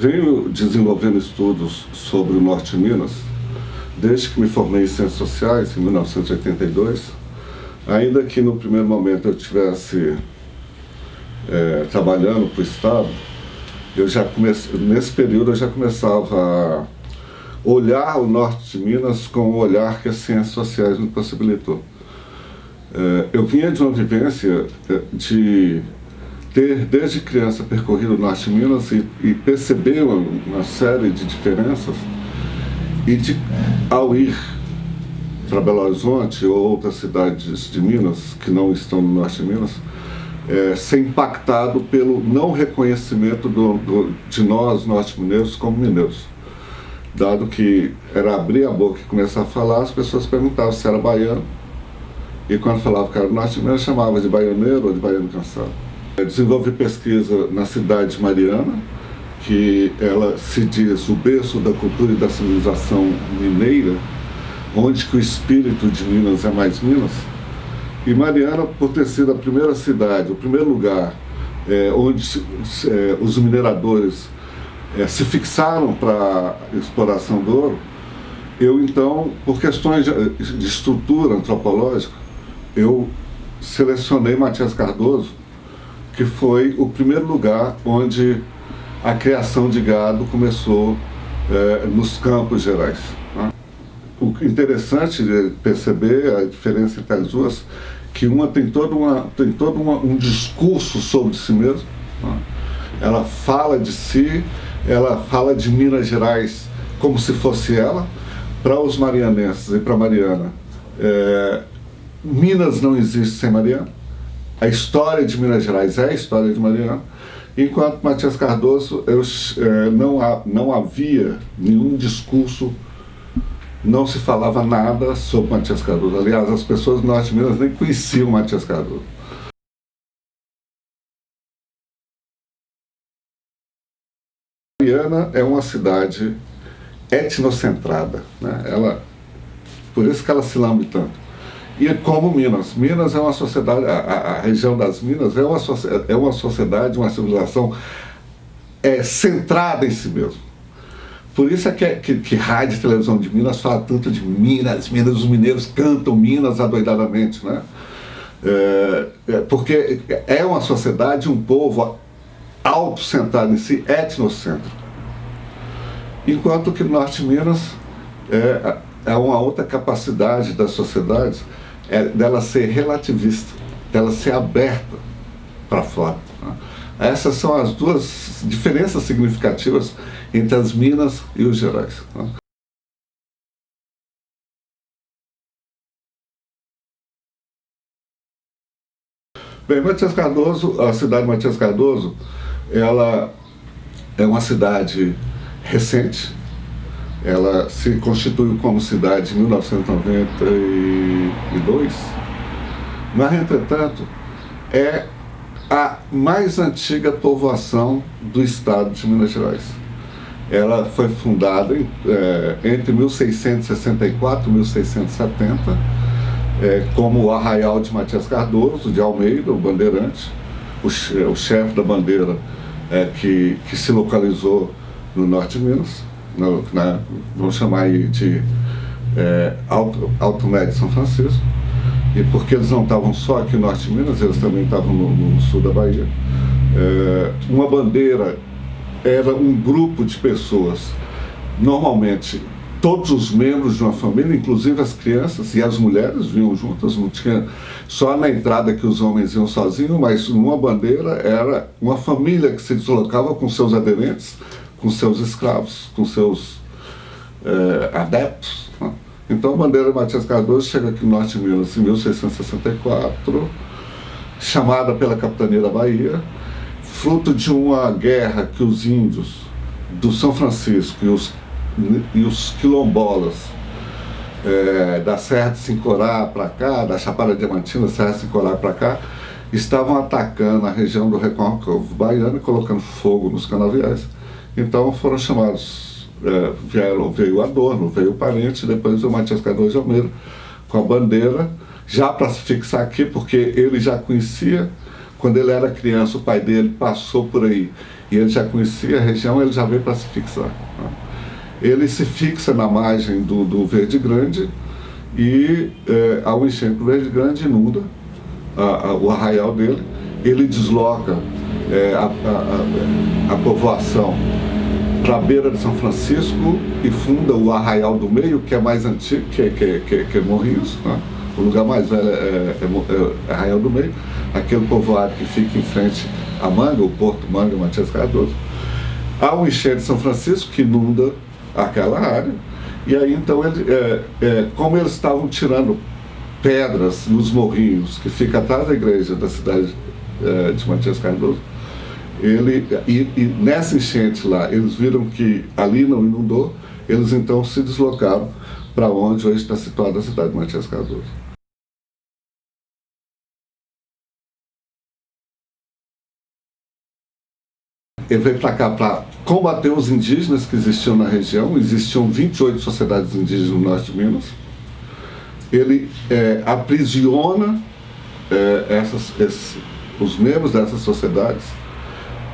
Venho desenvolvendo estudos sobre o Norte de Minas desde que me formei em Ciências Sociais, em 1982, ainda que no primeiro momento eu estivesse trabalhando para o Estado. Nesse período eu já começava a olhar o Norte de Minas com o olhar que as Ciências Sociais me possibilitou. Eu vinha de uma vivência de ter, desde criança, percorrido o Norte de Minas e perceber uma série de diferenças e ao ir para Belo Horizonte ou outras cidades de Minas que não estão no Norte de Minas, ser impactado pelo não reconhecimento de nós, norte-mineiros, como mineiros. Dado que era abrir a boca e começar a falar, as pessoas perguntavam se era baiano, e quando falava que era do Norte de Minas, chamava de baianeiro ou de baiano cansado. Desenvolvi pesquisa na cidade de Mariana, que ela se diz o berço da cultura e da civilização mineira, onde que o espírito de Minas é mais Minas. E Mariana, por ter sido a primeira cidade, o primeiro lugar onde os mineradores se fixaram para a exploração do ouro, eu então, por questões de estrutura antropológica, eu selecionei Matias Cardoso, que foi o primeiro lugar onde a criação de gado começou nos Campos Gerais. Né? O interessante de perceber a diferença entre as duas, que uma tem todo um discurso sobre si mesma. Né? Ela fala de si, ela fala de Minas Gerais como se fosse ela. Para os marianenses e para Mariana, Minas não existe sem Mariana. A história de Minas Gerais é a história de Mariana. Enquanto Matias Cardoso, não havia nenhum discurso, não se falava nada sobre Matias Cardoso. Aliás, as pessoas do Norte de Minas nem conheciam Matias Cardoso. Mariana é uma cidade etnocentrada, né? Por isso que ela se lambe tanto. E como Minas é uma sociedade, a região das Minas é uma sociedade, uma civilização centrada em si mesmo. Por isso é que rádio e televisão de Minas fala tanto de Minas, os mineiros cantam Minas adoidadamente, né? Porque é uma sociedade, um povo autocentrado em si, etnocêntrico. Enquanto que no Norte de Minas é uma outra capacidade das sociedades, dela ser relativista, dela ser aberta para fora. Né? Essas são as duas diferenças significativas entre as Minas e os Gerais. Né? Bem, Matias Cardoso, a cidade de Matias Cardoso, ela é uma cidade recente. Ela se constituiu como cidade em 1992, mas, entretanto, é a mais antiga povoação do estado de Minas Gerais. Ela foi fundada entre 1664 e 1670, como o Arraial de Matias Cardoso, de Almeida, o bandeirante, o chefe da bandeira que se localizou no Norte de Minas. Vamos chamar aí de Alto Médio São Francisco, e porque eles não estavam só aqui no Norte de Minas, eles também estavam no sul da Bahia. Uma bandeira era um grupo de pessoas, normalmente todos os membros de uma família, inclusive as crianças e as mulheres vinham juntas, não tinha só na entrada que os homens iam sozinhos, mas uma bandeira era uma família que se deslocava com seus aderentes, com seus escravos, com seus adeptos. Né? Então a bandeira de Matias Cardoso chega aqui no Norte de Minas em 1664, chamada pela Capitania da Bahia, fruto de uma guerra que os índios do São Francisco e os quilombolas da Serra de Sincorá para cá, da Chapada Diamantina, Serra de Sincorá para cá, estavam atacando a região do Recôncavo Baiano e colocando fogo nos canaviais. Então foram chamados, veio Adorno, veio o parente, depois o Matias Cardoso de Almeida, com a bandeira, já para se fixar aqui, porque ele já conhecia, quando ele era criança, o pai dele passou por aí e ele já conhecia a região, ele já veio para se fixar. Né? Ele se fixa na margem do Verde Grande e, ao enchente do Verde Grande, inunda o arraial dele. Ele desloca a povoação para a beira de São Francisco e funda o Arraial do Meio, que é mais antigo, que é Morrinhos. Né? O lugar mais velho é Arraial do Meio, aquele povoado que fica em frente a Manga, o Porto Manga, Matias Cardoso. Há um enchente de São Francisco que inunda aquela área, e aí então, como eles estavam tirando pedras nos morrinhos que fica atrás da igreja da cidade de Matias Cardoso, e nessa enchente lá, eles viram que ali não inundou, eles então se deslocaram para onde hoje está situada a cidade de Matias Cardoso. Ele veio para cá para combater os indígenas que existiam na região. Existiam 28 sociedades indígenas no norte de Minas. Ele aprisiona os membros dessas sociedades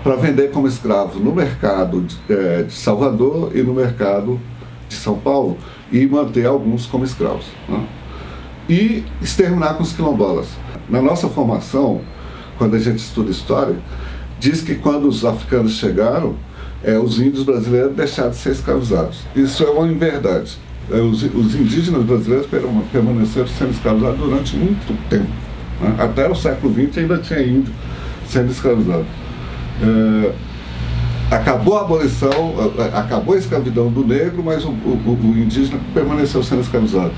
para vender como escravo no mercado de Salvador e no mercado de São Paulo, e manter alguns como escravos. Né? E exterminar com os quilombolas. Na nossa formação, quando a gente estuda história, diz que quando os africanos chegaram, os índios brasileiros deixaram de ser escravizados. Isso é uma inverdade. Os indígenas brasileiros permaneceram sendo escravizados durante muito tempo. Né? Até o século XX ainda tinha índio sendo escravizado. Acabou a abolição, acabou a escravidão do negro, mas o indígena permaneceu sendo escravizado.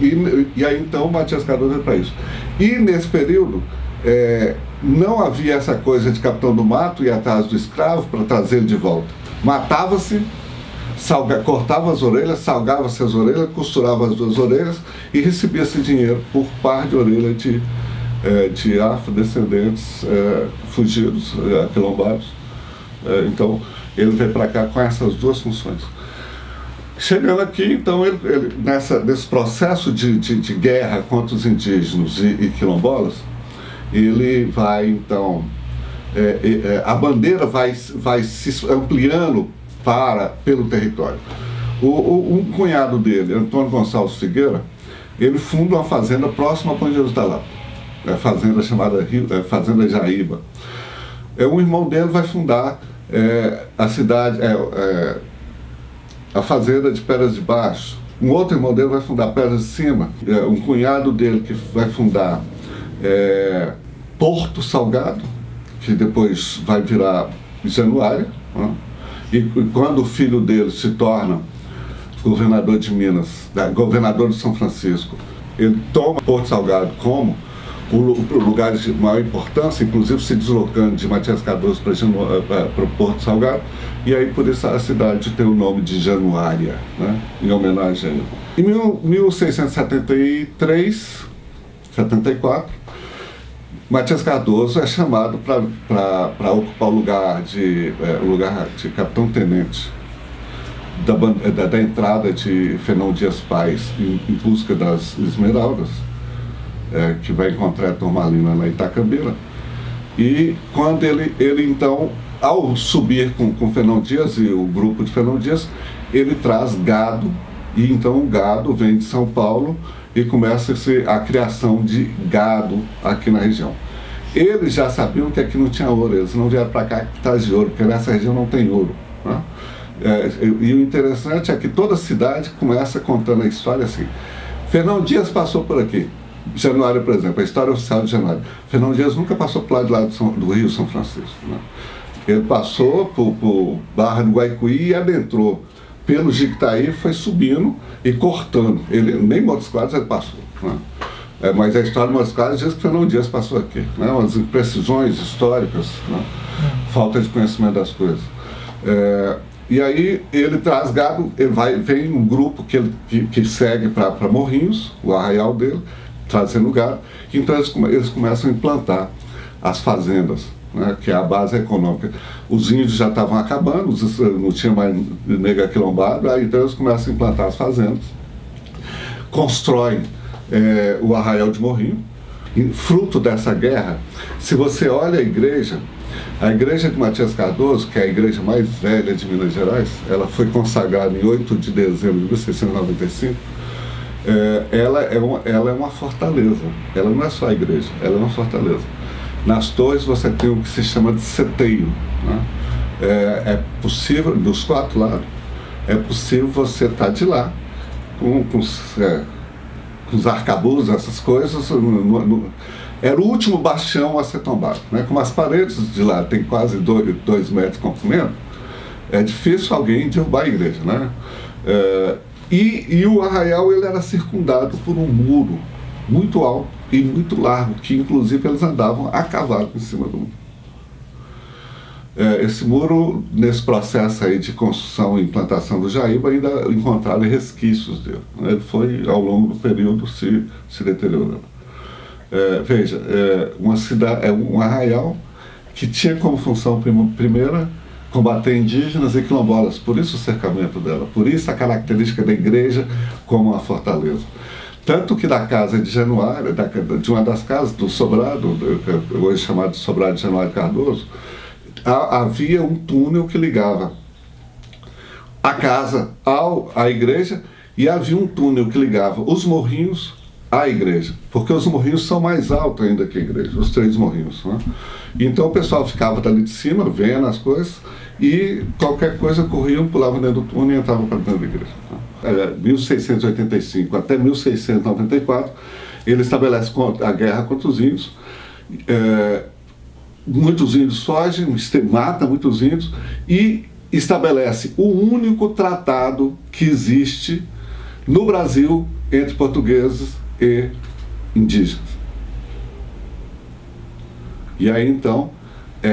E aí então Matias Cardoso veio para isso. E nesse período não havia essa coisa de capitão do mato ir atrás do escravo para trazer ele de volta. Matava-se, cortava as orelhas, salgava-se as orelhas, costurava as duas orelhas e recebia-se dinheiro por par de orelha de afrodescendentes fugidos, quilombados. Então ele veio para cá com essas duas funções. Chegando aqui, então, ele nesse processo de guerra contra os indígenas e quilombolas, ele vai, então, a bandeira vai se ampliando pelo território. Um cunhado dele, Antônio Gonçalves Figueira, ele funda uma fazenda próxima a Palmeiras da Lapa, fazenda chamada Fazenda Jaíba. Um irmão dele vai fundar a cidade, a fazenda de Pedras de Baixo. Um outro irmão dele vai fundar Pedras de Cima. Um cunhado dele que vai fundar Porto Salgado, que depois vai virar Januária. Né? E quando o filho dele se torna governador de Minas, governador de São Francisco, ele toma Porto Salgado como o lugar de maior importância, inclusive se deslocando de Matias Cardoso para o Porto Salgado, e aí por isso a cidade tem o nome de Januária, né, em homenagem a ele. Em 1673, 74, Matias Cardoso é chamado para ocupar o lugar de capitão-tenente da entrada de Fernão Dias Pais em busca das Esmeraldas, que vai encontrar a Turmalina na Itacambira. E quando ele então, ao subir com Fernão Dias e o grupo de Fernão Dias, ele traz gado, e então o gado vem de São Paulo e começa a criação de gado aqui na região. Eles já sabiam que aqui não tinha ouro, eles não vieram para cá atrás de ouro, porque nessa região não tem ouro. Né? E o interessante é que toda cidade começa contando a história assim. Fernão Dias passou por aqui. Januária, por exemplo, a história oficial de Januária. Fernão Dias nunca passou por lá do Rio São Francisco. Né? Ele passou por Barra do Guaicuí e adentrou pelo Jiquitaí, foi subindo e cortando. Ele, nem Montes Claros ele passou. Né? Mas a história de Montes Claros diz que Fernão Dias passou aqui. Né? Umas imprecisões históricas, né? Falta de conhecimento das coisas. E aí ele traz gado, vem um grupo que segue para Morrinhos, o arraial dele, trazendo gado. Então eles começam a implantar as fazendas, né, que é a base econômica. Os índios já estavam acabando, não tinha mais nega quilombado, aí então eles começam a implantar as fazendas, constroem o arraial de Morrinho. E fruto dessa guerra, se você olha a igreja, A igreja de Matias Cardoso, que é a igreja mais velha de Minas Gerais, ela foi consagrada em 8 de dezembro de 1695. Ela é uma fortaleza. Ela não é só a igreja, ela é uma fortaleza. Nas torres você tem o que se chama de seteio, né? É possível, dos 4 lados, é possível você estar de lá com os arcabuzos, essas coisas. Era o último bastião a ser tombado, né? Como as paredes de lá tem quase 2 metros de comprimento, é difícil alguém derrubar a igreja, né? E o arraial ele era circundado por um muro muito alto e muito largo, que inclusive eles andavam a cavalo em cima do muro. Esse muro, nesse processo aí de construção e implantação do Jaíba, ainda encontraram resquícios dele, né? Ele foi, ao longo do período, se deteriorando. Veja, um arraial que tinha como função primeira combater indígenas e quilombolas, por isso o cercamento dela, por isso a característica da igreja como uma fortaleza. Tanto que da casa de Januário, de uma das casas do Sobrado, hoje chamado de Sobrado de Januário Cardoso, havia um túnel que ligava a casa à igreja, e havia um túnel que ligava os morrinhos à igreja, porque os morrinhos são mais altos ainda que a igreja, os 3 morrinhos, né? Então o pessoal ficava dali de cima, vendo as coisas, e qualquer coisa corriam, pulavam dentro do túnel e entravam para dentro da igreja, né? 1685 até 1694, ele estabelece a guerra contra os índios. Muitos índios fogem, mata muitos índios e estabelece o único tratado que existe no Brasil entre portugueses e indígenas. E aí então,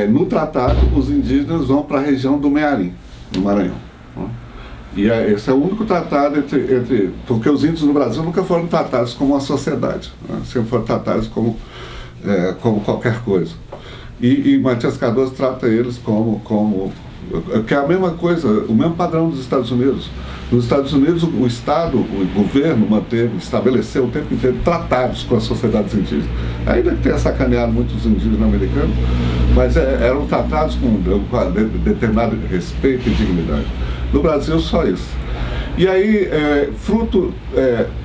no tratado, os indígenas vão para a região do Mearim, no Maranhão, né? E esse é o único tratado porque os índios no Brasil nunca foram tratados como uma sociedade, né? Sempre foram tratados como qualquer coisa. E Matias Cardoso trata eles que é a mesma coisa, o mesmo padrão dos Estados Unidos. Nos Estados Unidos, o Estado, o governo estabeleceu o tempo inteiro tratados com as sociedades indígenas. Ainda que tenha sacaneado muitos indígenas americanos, mas eram tratados com determinado respeito e dignidade. No Brasil, só isso. E aí,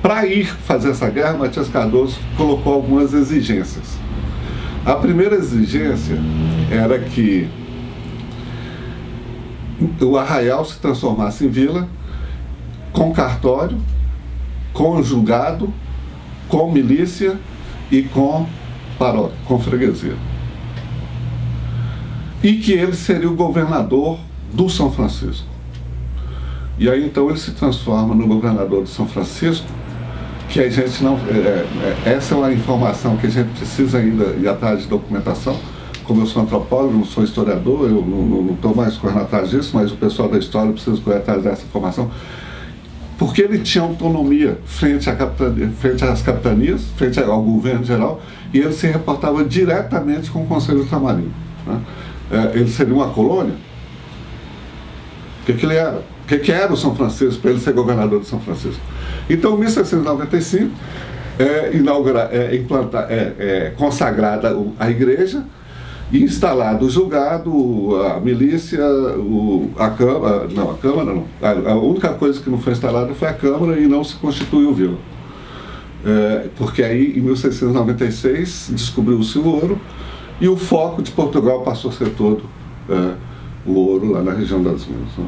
para ir fazer essa guerra, Matias Cardoso colocou algumas exigências. A primeira exigência era que o arraial se transformasse em vila, com cartório, com julgado, com milícia e com paróquia, com freguesia. E que ele seria o governador do São Francisco. E aí então ele se transforma no governador de São Francisco, que a gente não... essa é uma informação que a gente precisa ainda ir atrás de documentação. Como eu sou antropólogo, não sou historiador, eu não estou mais correndo atrás disso, mas o pessoal da história precisa correr atrás dessa informação. Porque ele tinha autonomia frente às capitanias, frente ao governo geral, e ele se reportava diretamente com o Conselho Ultramarino, né? Ele seria uma colônia? O que ele era? O que era o São Francisco para ele ser governador de São Francisco? Então, em 1695, consagrada a igreja, e instalado o julgado, a milícia, a Câmara, não, a Câmara não. A única coisa que não foi instalada foi a Câmara e não se constituiu vila. Porque aí, em 1696, descobriu-se o ouro e o foco de Portugal passou a ser todo o ouro lá na região das Minas, né?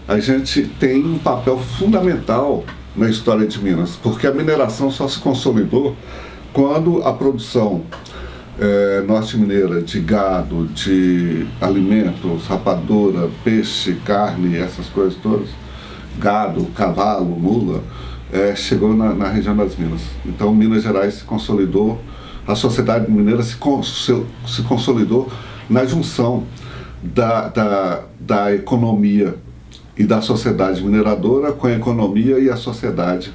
A gente tem um papel fundamental na história de Minas, porque a mineração só se consolidou quando a produção norte-mineira de gado, de alimentos, rapadura, peixe, carne, essas coisas todas, gado, cavalo, mula, chegou na região das Minas. Então Minas Gerais se consolidou, a sociedade mineira se consolidou na junção da economia e da sociedade mineradora com a economia e a sociedade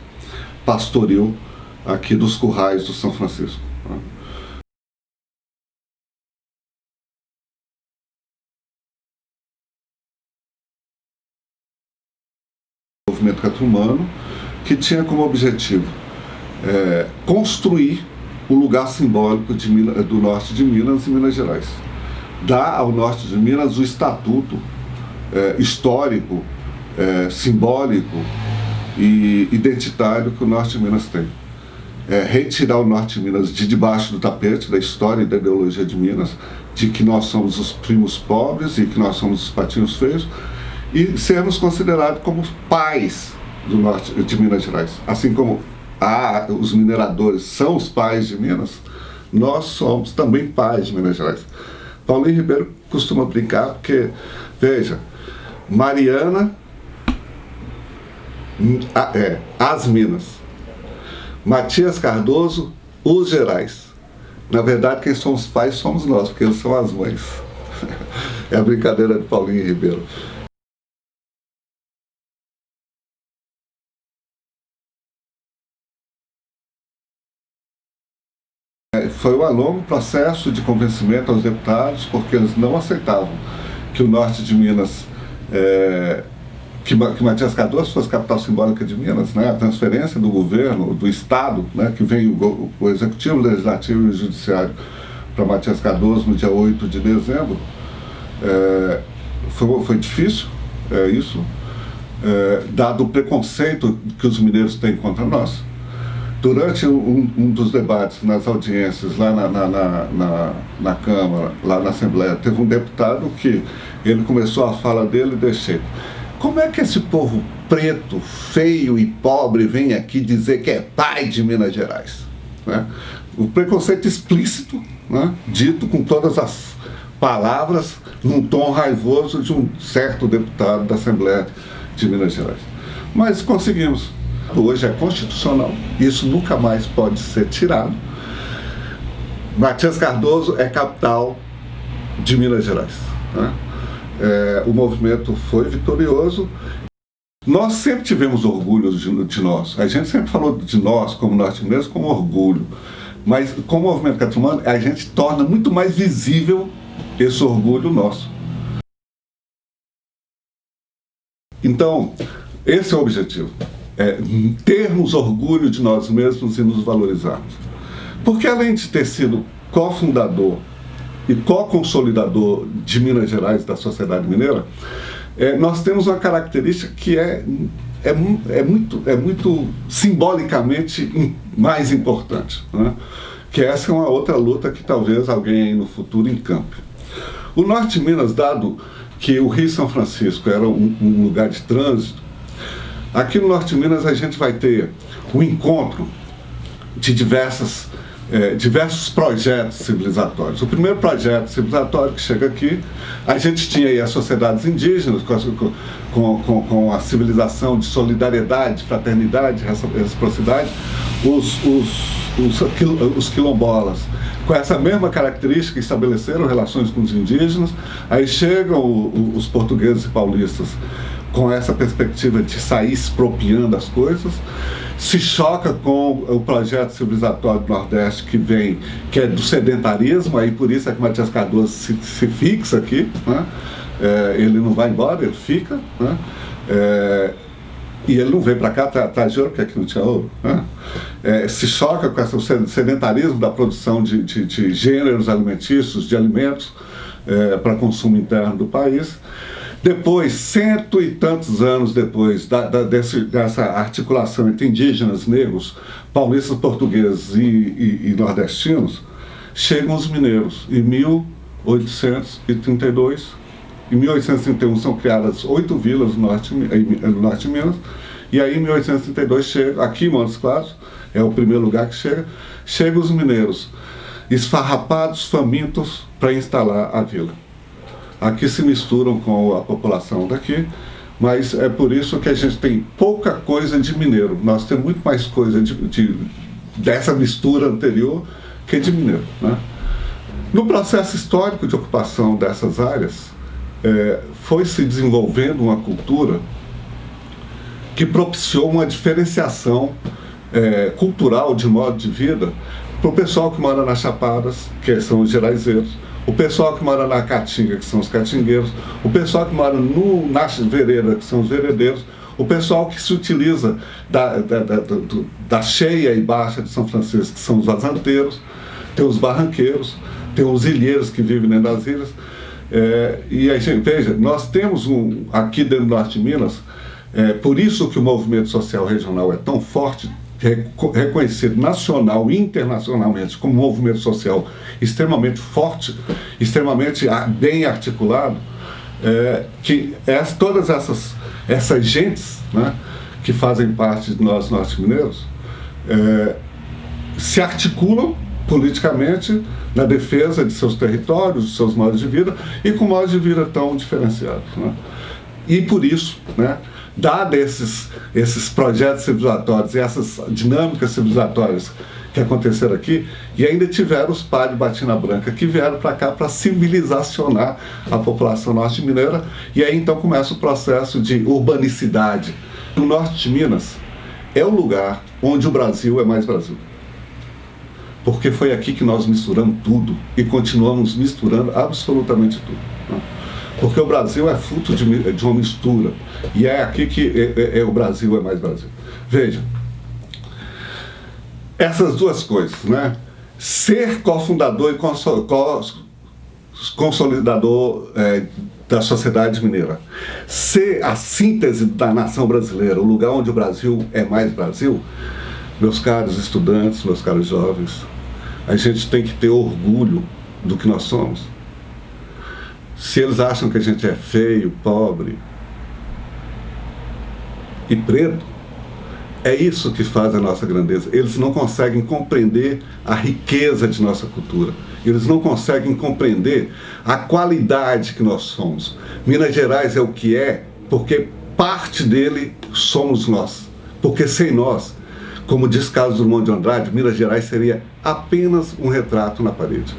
pastoril aqui dos currais do São Francisco, né? movimento catumano que tinha como objetivo construir o lugar simbólico do norte de Minas e Minas Gerais. Dar ao norte de Minas o estatuto histórico, simbólico e identitário que o norte de Minas tem. Retirar o norte de Minas de debaixo do tapete da história e da ideologia de Minas, de que nós somos os primos pobres e que nós somos os patinhos feios, e sermos considerados como pais do norte de Minas Gerais. Assim como os mineradores são os pais de Minas, nós somos também pais de Minas Gerais. Paulinho Ribeiro costuma brincar porque, veja, Mariana, as Minas. Matias Cardoso, os Gerais. Na verdade, quem são os pais somos nós, porque eles são as mães. É a brincadeira de Paulinho Ribeiro. Foi um longo processo de convencimento aos deputados, porque eles não aceitavam que o norte de Minas, que Matias Cardoso fosse capital simbólica de Minas, né? A transferência do governo, do Estado, né? Que vem o Executivo, o Legislativo e o Judiciário para Matias Cardoso no dia 8 de dezembro, foi difícil, isso, dado o preconceito que os mineiros têm contra nós. Durante um dos debates nas audiências lá na Câmara, lá na Assembleia, teve um deputado que ele começou a fala dele desse jeito: como é que esse povo preto, feio e pobre vem aqui dizer que é pai de Minas Gerais? Né? O preconceito explícito, né? Dito com todas as palavras, num tom raivoso de um certo deputado da Assembleia de Minas Gerais. Mas conseguimos. Hoje é constitucional, isso nunca mais pode ser tirado. Matias Cardoso é capital de Minas Gerais, né? O movimento foi vitorioso. Nós sempre tivemos orgulho de nós. A gente sempre falou de nós, como norte-mineiros, com orgulho. Mas com o movimento catumano, a gente torna muito mais visível esse orgulho nosso. Então, esse é o objetivo. Termos orgulho de nós mesmos e nos valorizarmos. Porque além de ter sido cofundador e co-consolidador de Minas Gerais, da sociedade mineira, nós temos uma característica que é muito simbolicamente mais importante, né? Que essa é uma outra luta que talvez alguém aí no futuro encampe. O norte de Minas, dado que o Rio São Francisco era um lugar de trânsito, aqui no norte de Minas a gente vai ter o encontro de diversos projetos civilizatórios. O primeiro projeto civilizatório que chega aqui, a gente tinha aí as sociedades indígenas com a civilização de solidariedade, fraternidade, reciprocidade, os quilombolas, com essa mesma característica, estabeleceram relações com os indígenas. Aí chegam os portugueses e paulistas com essa perspectiva de sair expropriando as coisas, se choca com o projeto civilizatório do Nordeste que é do sedentarismo, aí por isso é que Matias Cardoso se fixa aqui, né? Ele não vai embora, ele fica, né? E ele não veio para cá atrás de ouro, porque aqui não tinha ouro, né? Se choca com esse sedentarismo da produção de gêneros alimentícios, de alimentos para consumo interno do país. Depois, 100 e tantos anos depois dessa articulação entre indígenas, negros, paulistas, portugueses e nordestinos, chegam os mineiros. Em 1832, em 1831 são criadas 8 vilas no norte de Minas, e aí em 1832 chega, aqui em Montes Claros, é o primeiro lugar que chegam os mineiros, esfarrapados, famintos, para instalar a vila. Aqui se misturam com a população daqui, mas é por isso que a gente tem pouca coisa de mineiro. Nós temos muito mais coisa dessa mistura anterior que de mineiro, né? No processo histórico de ocupação dessas áreas, foi se desenvolvendo uma cultura que propiciou uma diferenciação cultural de modo de vida para o pessoal que mora nas Chapadas, que são os geraizeiros, o pessoal que mora na Caatinga, que são os catingueiros, o pessoal que mora na Vereda, que são os veredeiros, O pessoal que se utiliza da cheia e baixa de São Francisco, que são os vazanteiros, tem os barranqueiros, tem os ilheiros que vivem dentro das ilhas. E aí, veja, nós temos aqui dentro do Norte de Minas, por isso que o movimento social regional é tão forte, reconhecido nacional e internacionalmente como um movimento social extremamente forte, extremamente bem articulado, que todas essas gentes, né, que fazem parte de nós norte-mineiros, se articulam politicamente na defesa de seus territórios, de seus modos de vida, e com modos de vida tão diferenciados, né? E por isso, né, dados esses projetos civilizatórios e essas dinâmicas civilizatórias que aconteceram aqui, e ainda tiveram os padres de Batina Branca que vieram para cá para civilizacionar a população norte-mineira, e aí então começa o processo de urbanicidade. O norte de Minas é o lugar onde o Brasil é mais Brasil. Porque foi aqui que nós misturamos tudo e continuamos misturando absolutamente tudo, né? Porque o Brasil é fruto de uma mistura, e é aqui que o Brasil é mais Brasil. Veja, essas duas coisas, né? Ser cofundador e consolidador da sociedade mineira, ser a síntese da nação brasileira, o lugar onde o Brasil é mais Brasil, meus caros estudantes, meus caros jovens, a gente tem que ter orgulho do que nós somos. Se eles acham que a gente é feio, pobre e preto, é isso que faz a nossa grandeza. Eles não conseguem compreender a riqueza de nossa cultura. Eles não conseguem compreender a qualidade que nós somos. Minas Gerais é o que é porque parte dele somos nós. Porque sem nós, como diz Carlos Drummond de Andrade, Minas Gerais seria apenas um retrato na parede.